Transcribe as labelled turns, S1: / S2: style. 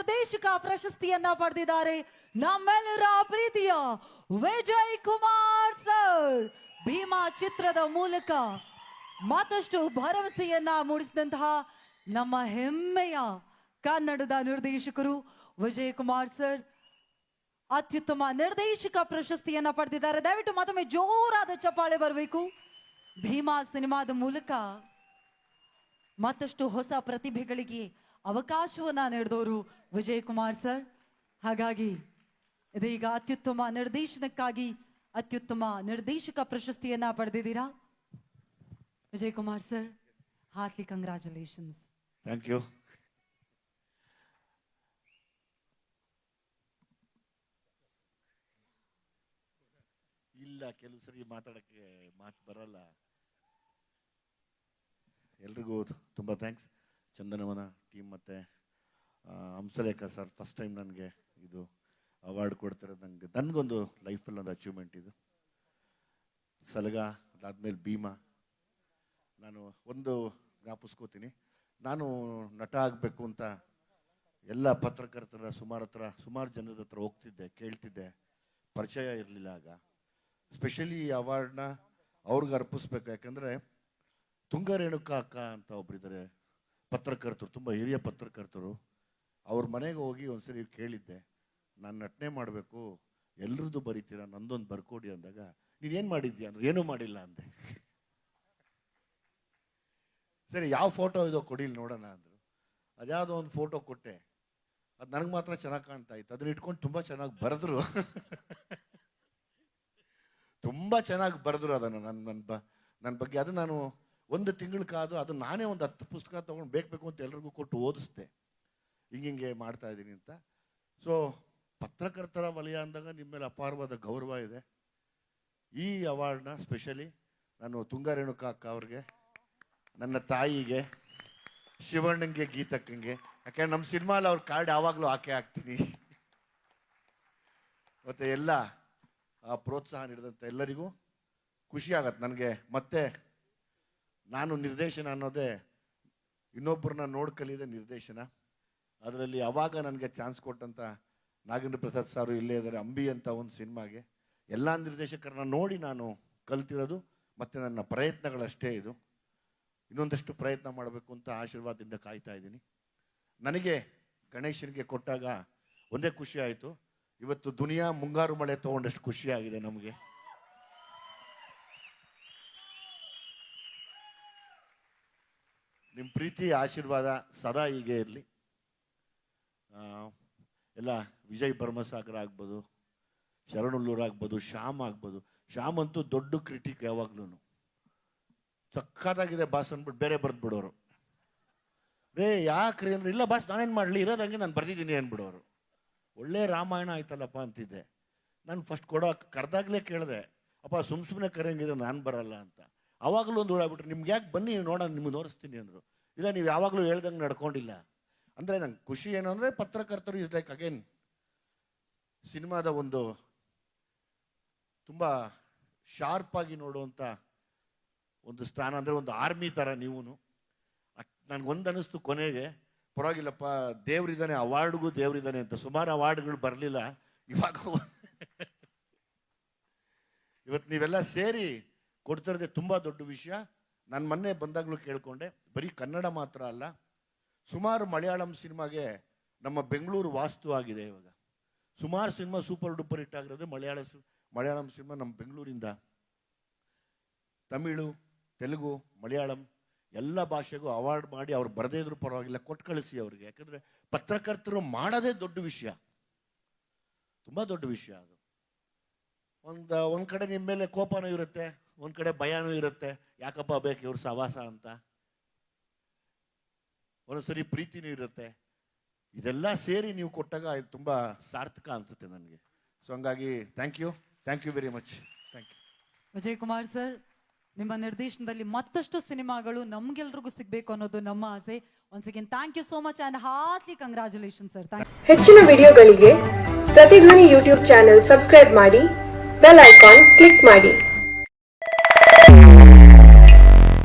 S1: ನಿರ್ದೇಶಕ ಪ್ರಶಸ್ತಿಯನ್ನ ಪಡೆದಿದ್ದಾರೆ ನಮ್ಮೆಲ್ಲರ ಪ್ರೀತಿಯ ವಿಜಯ್ ಕುಮಾರ್ ಸರ್. ಭೀಮಾ ಚಿತ್ರದ ಮೂಲಕ ಮತ್ತಷ್ಟು ಭರವಸೆಯನ್ನ ಮೂಡಿಸಿದಂತಹ ನಮ್ಮ ಹೆಮ್ಮೆಯ ಕನ್ನಡದ ನಿರ್ದೇಶಕರು ವಿಜಯ್ ಕುಮಾರ್ ಸರ್ ಅತ್ಯುತ್ತಮ ನಿರ್ದೇಶಕ ಪ್ರಶಸ್ತಿಯನ್ನ ಪಡೆದಿದ್ದಾರೆ. ದಯವಿಟ್ಟು ಮತ್ತೊಮ್ಮೆ ಜೋರಾದ ಚಪ್ಪಾಳೆ ಬರಬೇಕು. ಭೀಮಾ ಸಿನಿಮಾದ ಮೂಲಕ ಮತ್ತಷ್ಟು ಹೊಸ ಪ್ರತಿಭೆಗಳಿಗೆ ಅವಕಾಶವನ್ನ ನೀಡಿದವರು ವಿಜಯ್ ಕುಮಾರ್ ಸರ್. ಹಾಗಾಗಿ ಇದೀಗ ಅತ್ಯುತ್ತಮ ನಿರ್ದೇಶನಕ್ಕಾಗಿ ಅತ್ಯುತ್ತಮ ನಿರ್ದೇಶಕ ಪ್ರಶಸ್ತಿಯನ್ನ ಪಡೆದಿದ್ದೀರಾ Vijay Kumar sir. Heartly congratulations.
S2: Thank you. ಇಲ್ಲ, ಕೆಲವು ಸರಿ ಮಾತಾಡಕ್ಕೆ ಮಾತು ಬರಲ್ಲ. ಎಲ್ರಿಗೂ ತುಂಬ ಥ್ಯಾಂಕ್ಸ್. ಚಂದನವನ ಟೀಮ್ ಮತ್ತು ಹಂಸಲೇಖ ಸರ್, ಫಸ್ಟ್ ಟೈಮ್ ನನಗೆ ಇದು ಅವಾರ್ಡ್ ಕೊಡ್ತಿರೋದು. ನನಗೊಂದು ಲೈಫಲ್ಲಿ ಒಂದು ಅಚೀವ್ಮೆಂಟ್ ಇದು. ಸಲಗ ಅದಾದ್ಮೇಲೆ ಭೀಮಾ. ನಾನು ಒಂದು ಜ್ಞಾಪಿಸ್ಕೋತೀನಿ, ನಾನು ನಟ ಆಗಬೇಕು ಅಂತ ಎಲ್ಲ ಪತ್ರಕರ್ತರ ಸುಮಾರು ಜನರ ಹತ್ರ ಹೋಗ್ತಿದ್ದೆ, ಕೇಳ್ತಿದ್ದೆ. ಪರಿಚಯ ಇರಲಿಲ್ಲ ಆಗ. ಸ್ಪೆಷಲಿ ಈ ಅವಾರ್ಡ್ನ ಅವ್ರಿಗೆ ಅರ್ಪಿಸ್ಬೇಕು. ಯಾಕಂದರೆ ತುಂಗ ರೇಣುಕಾ ಅಕ್ಕ ಅಂತ ಒಬ್ಬರಿದ್ದಾರೆ ಪತ್ರಕರ್ತರು, ತುಂಬ ಹಿರಿಯ ಪತ್ರಕರ್ತರು. ಅವ್ರ ಮನೆಗೆ ಹೋಗಿ ಒಂದ್ಸರಿ ಕೇಳಿದ್ದೆ, ನಾನು ನಟನೆ ಮಾಡಬೇಕು, ಎಲ್ರದ್ದು ಬರೀತೀರಾ, ನಂದೊಂದು ಬರ್ಕೊಡಿ ಅಂದಾಗ, ನೀನೇನು ಮಾಡಿದ್ಯಾ ಅಂದ್ರೆ ಏನೂ ಮಾಡಿಲ್ಲ ಅಂದೆ. ಸರಿ, ಯಾವ ಫೋಟೋ ಇದೋ ಕೊಡಿಲಿ ನೋಡೋಣ ಅಂದರು. ಅದ್ಯಾವುದೋ ಒಂದು ಫೋಟೋ ಕೊಟ್ಟೆ. ಅದು ನನಗೆ ಮಾತ್ರ ಚೆನ್ನಾಗಿ ಕಾಣ್ತಾ ಇತ್ತು. ಅದನ್ನ ಇಟ್ಕೊಂಡು ತುಂಬ ಚೆನ್ನಾಗಿ ಬರೆದ್ರು. ತುಂಬ ಚೆನ್ನಾಗಿ ಬರೆದ್ರು ಅದನ್ನು ನನ್ನ ಬಗ್ಗೆ. ಅದು ನಾನು ಒಂದು ತಿಂಗಳ ಕಾದು ಅದು ನಾನೇ ಒಂದು 10 ಪುಸ್ತಕ ತೊಗೊಂಡು ಬೇಕು ಅಂತ ಎಲ್ರಿಗೂ ಕೊಟ್ಟು ಓದಿಸ್ದೆ, ಹಿಂಗೆ ಮಾಡ್ತಾ ಇದ್ದೀನಿ ಅಂತ. ಸೊ ಪತ್ರಕರ್ತರ ವಲಯ ಅಂದಾಗ ನಿಮ್ಮ ಮೇಲೆ ಅಪಾರವಾದ ಗೌರವ ಇದೆ. ಈ ಅವಾರ್ಡ್ನ ಸ್ಪೆಷಲಿ ನಾನು ತುಂಗ ರೇಣುಕಾ ಅಕ್ಕ ಅವ್ರಿಗೆ, ನನ್ನ ತಾಯಿಗೆ, ಶಿವಣ್ಣಂಗೆ, ಗೀತಕ್ಕಂಗೆ, ಯಾಕೆಂದ್ರೆ ನಮ್ಮ ಸಿನಿಮಾಲಿ ಅವ್ರ ಕಾರ್ಡ್ ಯಾವಾಗಲೂ ಹಾಕ್ತೀನಿ. ಮತ್ತು ಎಲ್ಲ ಪ್ರೋತ್ಸಾಹ ನೀಡಿದಂಥ ಎಲ್ಲರಿಗೂ ಖುಷಿ ಆಗತ್ತೆ ನನಗೆ. ಮತ್ತೆ ನಾನು ನಿರ್ದೇಶನ ಅನ್ನೋದೇ ಇನ್ನೊಬ್ಬರನ್ನ ನೋಡಿ ಕಲಿಯದೆ ನಿರ್ದೇಶನ. ಅದರಲ್ಲಿ ಅವಾಗ ನನಗೆ ಚಾನ್ಸ್ ಕೊಟ್ಟಂಥ ನಾಗೇಂದ್ರ ಪ್ರಸಾದ್ ಸಾರು ಇಲ್ಲೇ ಇದ್ದಾರೆ. ಅಂಬಿ ಅಂತ ಒಂದು ಸಿನಿಮಾಗೆ ಎಲ್ಲ ನಿರ್ದೇಶಕರನ್ನ ನೋಡಿ ನಾನು ಕಲ್ತಿರೋದು. ಮತ್ತು ನನ್ನ ಪ್ರಯತ್ನಗಳಷ್ಟೇ ಇದು. ಇನ್ನೊಂದಷ್ಟು ಪ್ರಯತ್ನ ಮಾಡಬೇಕು ಅಂತ ಆಶೀರ್ವಾದದಿಂದ ಕಾಯ್ತಾ ಇದ್ದೀನಿ. ನನಗೆ ಗಣೇಶನಿಗೆ ಕೊಟ್ಟಾಗ ಒಂದೇ ಖುಷಿ ಆಯಿತು, ಇವತ್ತು ದುನಿಯಾ ಮುಂಗಾರು ಮಳೆ ತೊಗೊಂಡಷ್ಟು ಖುಷಿಯಾಗಿದೆ ನಮಗೆ. ನಿಮ್ಮ ಪ್ರೀತಿ ಆಶೀರ್ವಾದ ಸದಾ ಹೀಗೆ ಇರಲಿ. ಎಲ್ಲ ವಿಜಯ್ ಭರ್ಮಸಾಗರ ಆಗ್ಬೋದು, ಶರಣುಲ್ಲೂರು ಆಗ್ಬೋದು, ಶ್ಯಾಮ್ ಆಗ್ಬೋದು. ಶ್ಯಾಮ್ ಅಂತೂ ದೊಡ್ಡ ಕ್ರಿಟಿಕ್, ಯಾವಾಗ್ಲೂ ಸಕ್ಕತ್ತಾಗಿದೆ ಬಾಸ್ ಅಂದ್ಬಿಟ್ಟು ಬೇರೆ ಬರೆದು ಬಿಡೋರು. ಯಾಕ್ರಿ ಅಂದ್ರೆ, ಇಲ್ಲ ಬಾಸ್ ನಾನೇನು ಮಾಡಲಿ, ಇರೋದಂಗೆ ನಾನು ಬರ್ದಿದ್ದೀನಿ ಅಂದ್ಬಿಡೋರು. ಒಳ್ಳೆ ರಾಮಾಯಣ ಆಯ್ತಲ್ಲಪ್ಪ ಅಂತಿದ್ದೆ. ನಾನು ಫಸ್ಟ್ ಕರೆದಾಗಲೇ ಕೇಳಿದೆ, ಅಪ್ಪ ಸುಮ್ಮನೆ ಕರೆಯಂಗಿದ್ರೆ ನಾನು ಬರಲ್ಲ ಅಂತ. ಅವಾಗಲೂ ಒಂದು ಉಳಾಬಿಟ್ರು, ನಿಮ್ಗೆ ಯಾಕೆ ಬನ್ನಿ ನೋಡೋಣ, ನಿಮ್ಗೆ ತೋರಿಸ್ತೀನಿ ಅಂದರು. ಇಲ್ಲ, ನೀವು ಯಾವಾಗಲೂ ಹೇಳ್ದಂಗೆ ನಡ್ಕೊಂಡಿಲ್ಲ. ಅಂದರೆ ನಂಗೆ ಖುಷಿ ಏನು ಅಂದರೆ, ಪತ್ರಕರ್ತರು ಇಸ್ ಲೈಕ್ ಅಗೇನ್ ಸಿನಿಮಾದ ಒಂದು ತುಂಬ ಶಾರ್ಪಾಗಿ ನೋಡುವಂಥ ಒಂದು ಸ್ಥಾನ. ಅಂದರೆ ಒಂದು ಆರ್ಮಿ ಥರ ನೀವು. ನನಗೊಂದು ಅನ್ನಿಸ್ತು ಕೊನೆಗೆ, ಪರವಾಗಿಲ್ಲಪ್ಪ, ದೇವ್ರಿದ್ದಾನೆ, ಅವಾರ್ಡ್ಗೂ ದೇವ್ರಿದ್ದಾನೆ ಅಂತ. ಸುಮಾರು ಅವಾರ್ಡ್ಗಳು ಬರಲಿಲ್ಲ. ಇವಾಗ ಇವತ್ತು ನೀವೆಲ್ಲ ಸೇರಿ ಕೊಡ್ತಿರೋದೇ ತುಂಬ ದೊಡ್ಡ ವಿಷಯ. ನಾನು ಮೊನ್ನೆ ಬಂದಾಗಲೂ ಕೇಳ್ಕೊಂಡೆ, ಬರೀ ಕನ್ನಡ ಮಾತ್ರ ಅಲ್ಲ, ಸುಮಾರು ಮಲಯಾಳಂ ಸಿನಿಮಾಗೆ ನಮ್ಮ ಬೆಂಗಳೂರು ವಾಸ್ತು ಆಗಿದೆ. ಇವಾಗ ಸುಮಾರು ಸಿನಿಮಾ ಸೂಪರ್ ಡೂಪರ್ ಹಿಟ್ ಆಗಿರೋದು ಮಲಯಾಳಂ ಸಿನಿಮಾ ನಮ್ಮ ಬೆಂಗಳೂರಿಂದ. ತಮಿಳು, ತೆಲುಗು, ಮಲಯಾಳಂ ಎಲ್ಲ ಭಾಷೆಗೂ ಅವಾರ್ಡ್ ಮಾಡಿ ಅವ್ರು ಬರದೇ ಇದ್ರೂ ಪರವಾಗಿಲ್ಲ, ಕೊಟ್ಟು ಕಳಿಸಿ ಅವ್ರಿಗೆ. ಯಾಕಂದರೆ ಪತ್ರಕರ್ತರು ಮಾಡೋದೇ ದೊಡ್ಡ ವಿಷಯ, ತುಂಬ ದೊಡ್ಡ ವಿಷಯ ಅದು. ಒಂದು ಕಡೆ ನಿಮ್ಮ ಮೇಲೆ ಕೋಪನೂ ಇರುತ್ತೆ, ಒಂದು ಕಡೆ ಭಯನೂ ಇರುತ್ತೆ, ಯಾಕಪ್ಪ ಬೇಕು ಇವ್ರ ಸವಾಸ ಅಂತ. ಒಂದೊಂದ್ಸರಿ ಪ್ರೀತಿನೂ ಇರುತ್ತೆ. ಇದೆಲ್ಲ ಸೇರಿ ನೀವು ಕೊಟ್ಟಾಗ ಇದು ತುಂಬ ಸಾರ್ಥಕ ಅನಿಸುತ್ತೆ ನನಗೆ. ಸೊ ಹಂಗಾಗಿ thank you very much. Thank you
S1: Vijay Kumar sir. ನಿಮ್ಮ ನಿರ್ದೇಶನದಲ್ಲಿ ಮತ್ತಷ್ಟು ಸಿನಿಮಾಗಳು ನಮ್ಗೆಲ್ರಿಗೂ ಸಿಗಬೇಕು ಅನ್ನೋದು ನಮ್ಮ ಆಸೆ. Once again thank you so much and heartly congratulation sir.
S3: ಹೆಚ್ಚಿನ ವಿಡಿಯೋಗಳಿಗೆ ಪ್ರತಿಧ್ವನಿ ಯೂಟ್ಯೂಬ್ ಚಾನೆಲ್ ಸಬ್ಸ್ಕ್ರೈಬ್ ಮಾಡಿ, ಬೆಲ್ ಐಕಾನ್ ಕ್ಲಿಕ್ ಮಾಡಿ.